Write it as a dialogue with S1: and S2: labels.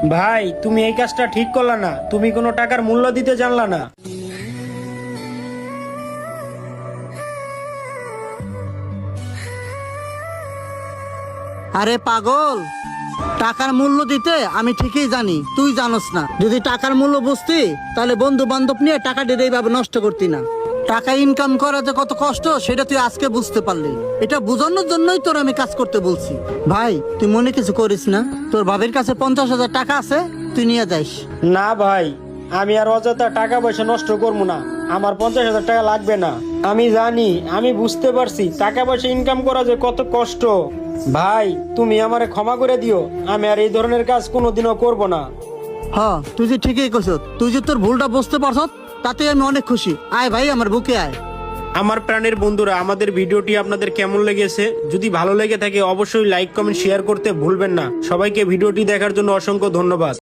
S1: ভাই তুমি এই কাজটা ঠিক করলা না, তুমি কোনো টাকার মূল্য দিতে জানলা না।
S2: আরে পাগল, টাকার মূল্য দিতে আমি ঠিকই জানি, তুই জানোস না। যদি টাকার মূল্য বুঝতি তাহলে বন্ধু বান্ধব নিয়ে টাকা দিয়ে এইভাবে নষ্ট করতি না। টাকা ইনকাম করা যে কত কষ্ট সেটা তুই আজকে বুঝতে পারলি। এটা বোঝানোর জন্যই তোর আমি কাজ করতে বলছি। ভাই তুই মনে কিছু করিস না, তোর ভাবির কাছে 50,000 টাকা আছে, তুই নিয়ে যাইস।
S1: না ভাই, আমি আর অযথা টাকা পয়সা নষ্ট করবো না। আমার 50,000 টাকা লাগবে না। আমি জানি, আমি বুঝতে পারছি টাকা পয়সা ইনকাম করা যে কত কষ্ট। ভাই তুমি আমারে ক্ষমা করে দিও, আমি আর এই ধরনের কাজ কোনোদিনও করব না।
S2: হ, তুই যে ঠিকই কইছ, তুই যে তোর ভুলটা বুঝতে পারছ তাতে আমি অনেক খুশি। আয় ভাই আমার বুকে আয়।
S1: আমার প্রাণের বন্ধুরা, আমাদের ভিডিওটি আপনাদের কেমন লেগেছে? যদি ভালো লেগে থাকে অবশ্যই লাইক কমেন্ট শেয়ার করতে ভুলবেন না। সবাইকে ভিডিওটি দেখার জন্য অসংখ্য ধন্যবাদ।